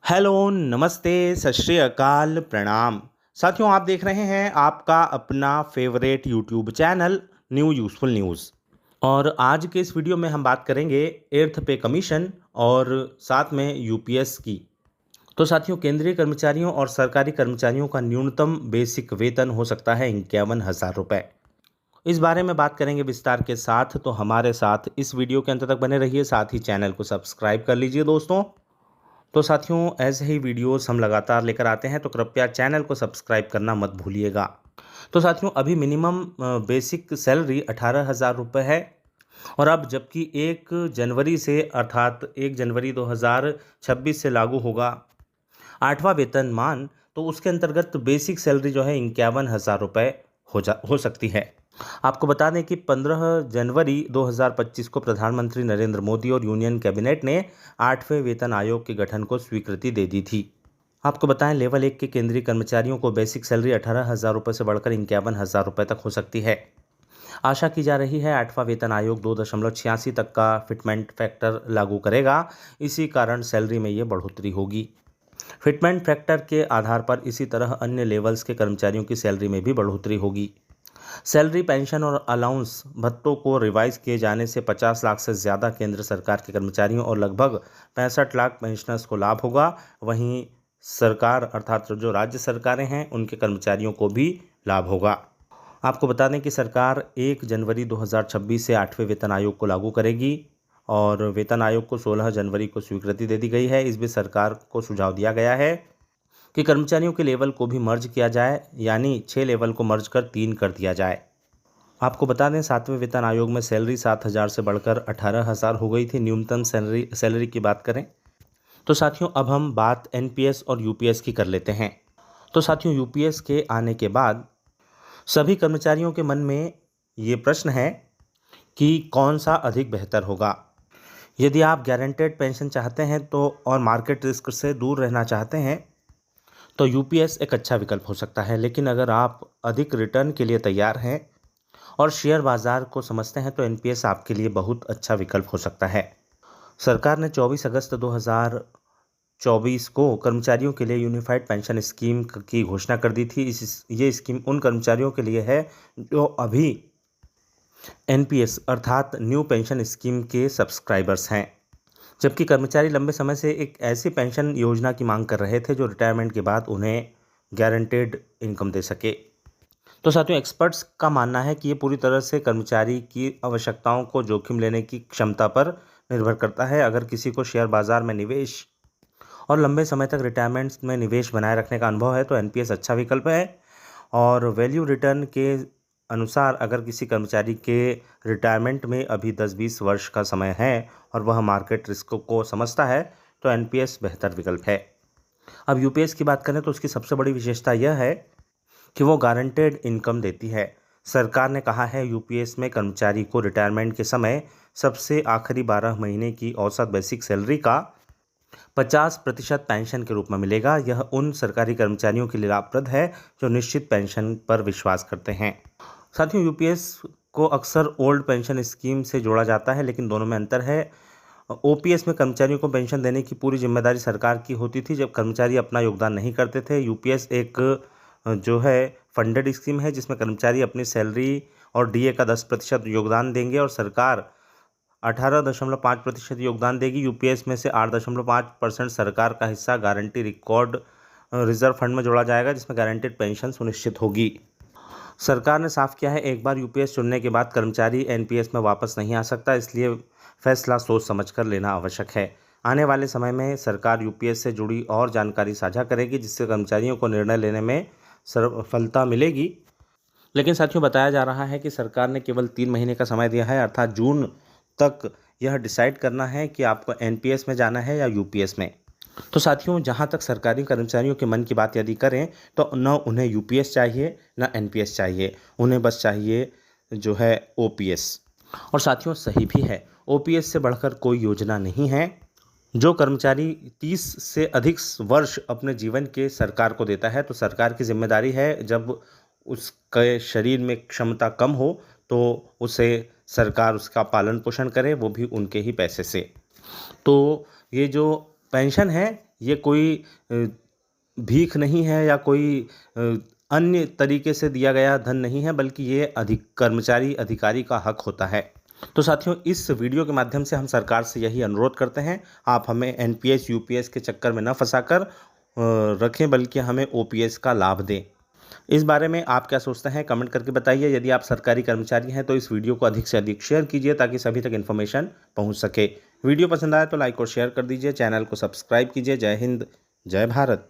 Hello, नमस्ते, सत श्री अकाल, प्रणाम। साथियों, आप देख रहे हैं आपका अपना favourite YouTube channel new useful news. और आज के इस वीडियो में हम बात करेंगे एर्थ पे कमीशन और साथ में यूपीएस की। तो साथियों, केंद्रीय कर्मचारियों और सरकारी कर्मचारियों का न्यूनतम बेसिक वेतन हो सकता है 51,000 रुपये। इस बारे में बात करेंगे विस्तार के साथ, तो हमारे साथ इस वीडियो के अंत तक बने रहिए। साथ ही चैनल को सब्सक्राइब कर लीजिए दोस्तों। तो साथियों, ऐसे ही वीडियोस हम लगातार लेकर आते हैं, तो कृपया चैनल को सब्सक्राइब करना मत भूलिएगा। तो साथियों, अभी मिनिमम बेसिक सैलरी 18,000 रुपये है। और अब जबकि 1 जनवरी से, अर्थात 1 जनवरी 2026 से लागू होगा 8वां वेतनमान, तो उसके अंतर्गत बेसिक सैलरी जो है 51,000 रुपये हो सकती है। आपको बता दें कि 15 जनवरी 2025 को प्रधानमंत्री नरेंद्र मोदी और यूनियन कैबिनेट ने 8वें वेतन आयोग के गठन को स्वीकृति दे दी थी। आपको बताएं, लेवल 1 के केंद्रीय कर्मचारियों को बेसिक सैलरी 18,000 रुपये से बढ़कर 51,000 रुपये तक हो सकती है। आशा की जा रही है 8वां वेतन आयोग 2.86 तक का फिटमेंट फैक्टर लागू करेगा। इसी कारण सैलरी में ये बढ़ोतरी होगी। फिटमेंट फैक्टर के आधार पर इसी तरह अन्य लेवल्स के कर्मचारियों की सैलरी में भी बढ़ोतरी होगी। सैलरी, पेंशन और अलाउंस भत्तों को रिवाइज किए जाने से 50 लाख से ज़्यादा केंद्र सरकार के कर्मचारियों और लगभग 65 लाख पेंशनर्स को लाभ होगा। वहीं सरकार, अर्थात जो राज्य सरकारें हैं, उनके कर्मचारियों को भी लाभ होगा। आपको बता दें कि सरकार 1 जनवरी 2026 से 8वें वेतन आयोग को लागू करेगी और वेतन आयोग को 16 जनवरी को स्वीकृति दे दी गई है। इस बीच सरकार को सुझाव दिया गया है कि कर्मचारियों के लेवल को भी मर्ज किया जाए, यानी 6 लेवल को मर्ज कर 3 कर दिया जाए। आपको बता दें, 7वें वेतन आयोग में सैलरी 7,000 से बढ़कर 18,000 हो गई थी। न्यूनतम सैलरी की बात करें तो साथियों, अब हम बात एनपीएस और यूपीएस की कर लेते हैं। तो साथियों, यूपीएस के आने के बाद सभी कर्मचारियों के मन में ये प्रश्न है कि कौन सा अधिक बेहतर होगा। यदि आप गारंटेड पेंशन चाहते हैं तो और मार्केट रिस्क से दूर रहना चाहते हैं तो यूपीएस एक अच्छा विकल्प हो सकता है। लेकिन अगर आप अधिक रिटर्न के लिए तैयार हैं और शेयर बाजार को समझते हैं तो एनपीएस आपके लिए बहुत अच्छा विकल्प हो सकता है। सरकार ने 24 अगस्त 2024 को कर्मचारियों के लिए यूनिफाइड पेंशन स्कीम की घोषणा कर दी थी। ये स्कीम उन कर्मचारियों के लिए है जो अभी एनपीएस अर्थात न्यू पेंशन स्कीम के सब्सक्राइबर्स हैं, जबकि कर्मचारी लंबे समय से एक ऐसी पेंशन योजना की मांग कर रहे थे जो रिटायरमेंट के बाद उन्हें गारंटेड इनकम दे सके। तो साथियों, एक्सपर्ट्स का मानना है कि ये पूरी तरह से कर्मचारी की आवश्यकताओं को जोखिम लेने की क्षमता पर निर्भर करता है। अगर किसी को शेयर बाजार में निवेश और लंबे समय तक रिटायरमेंट में निवेश बनाए रखने का अनुभव है तो एनपीएस अच्छा विकल्प है। और वैल्यू रिटर्न के अनुसार, अगर किसी कर्मचारी के रिटायरमेंट में अभी 10-20 वर्ष का समय है और वह मार्केट रिस्क को समझता है तो एनपीएस बेहतर विकल्प है। अब यूपीएस की बात करें तो उसकी सबसे बड़ी विशेषता यह है कि वो गारंटेड इनकम देती है। सरकार ने कहा है यूपीएस में कर्मचारी को रिटायरमेंट के समय सबसे आखिरी 12 महीने की औसत बेसिक सैलरी का 50% पेंशन के रूप में मिलेगा। यह उन सरकारी कर्मचारियों के लिए लाभप्रद है जो निश्चित पेंशन पर विश्वास करते हैं। साथियों, यूपीएस को अक्सर ओल्ड पेंशन स्कीम से जोड़ा जाता है, लेकिन दोनों में अंतर है। ओपीएस में कर्मचारियों को पेंशन देने की पूरी जिम्मेदारी सरकार की होती थी जब कर्मचारी अपना योगदान नहीं करते थे। यूपीएस एक जो है फंडेड स्कीम है जिसमें कर्मचारी अपनी सैलरी और डीए का 10% योगदान देंगे और सरकार 18.5% योगदान देगी। यूपीएस में से 8.5% सरकार का हिस्सा गारंटी रिकॉर्ड रिजर्व फंड में जोड़ा जाएगा, जिसमें गारंटेड पेंशन सुनिश्चित होगी। सरकार ने साफ किया है, एक बार यूपीएस चुनने के बाद कर्मचारी एनपीएस में वापस नहीं आ सकता, इसलिए फैसला सोच समझकर लेना आवश्यक है। आने वाले समय में सरकार यूपीएस से जुड़ी और जानकारी साझा करेगी जिससे कर्मचारियों को निर्णय लेने में सफलता मिलेगी। लेकिन साथियों, बताया जा रहा है कि सरकार ने केवल 3 महीने का समय दिया है, अर्थात जून तक यह डिसाइड करना है कि आपको एनपीएस में जाना है या यूपीएस में। तो साथियों, जहां तक सरकारी कर्मचारियों के मन की बात यदि करें तो न उन्हें यूपीएस चाहिए न एनपीएस चाहिए, उन्हें बस चाहिए जो है ओपीएस। और साथियों, सही भी है, ओपीएस से बढ़कर कोई योजना नहीं है। जो कर्मचारी 30 से अधिक वर्ष अपने जीवन के सरकार को देता है तो सरकार की जिम्मेदारी है, जब उसके शरीर में क्षमता कम हो तो उसे सरकार उसका पालन पोषण करे, वो भी उनके ही पैसे से। तो ये जो पेंशन है ये कोई भीख नहीं है या कोई अन्य तरीके से दिया गया धन नहीं है, बल्कि ये कर्मचारी अधिकारी का हक होता है। तो साथियों, इस वीडियो के माध्यम से हम सरकार से यही अनुरोध करते हैं, आप हमें एनपीएस यूपीएस के चक्कर में न फंसाकर रखें, बल्कि हमें ओपीएस का लाभ दें। इस बारे में आप क्या सोचते हैं, कमेंट करके बताइए। यदि आप सरकारी कर्मचारी हैं तो इस वीडियो को अधिक से अधिक शेयर कीजिए ताकि सभी तक इन्फॉर्मेशन पहुंच सके। वीडियो पसंद आए तो लाइक और शेयर कर दीजिए, चैनल को सब्सक्राइब कीजिए। जय हिंद, जय भारत।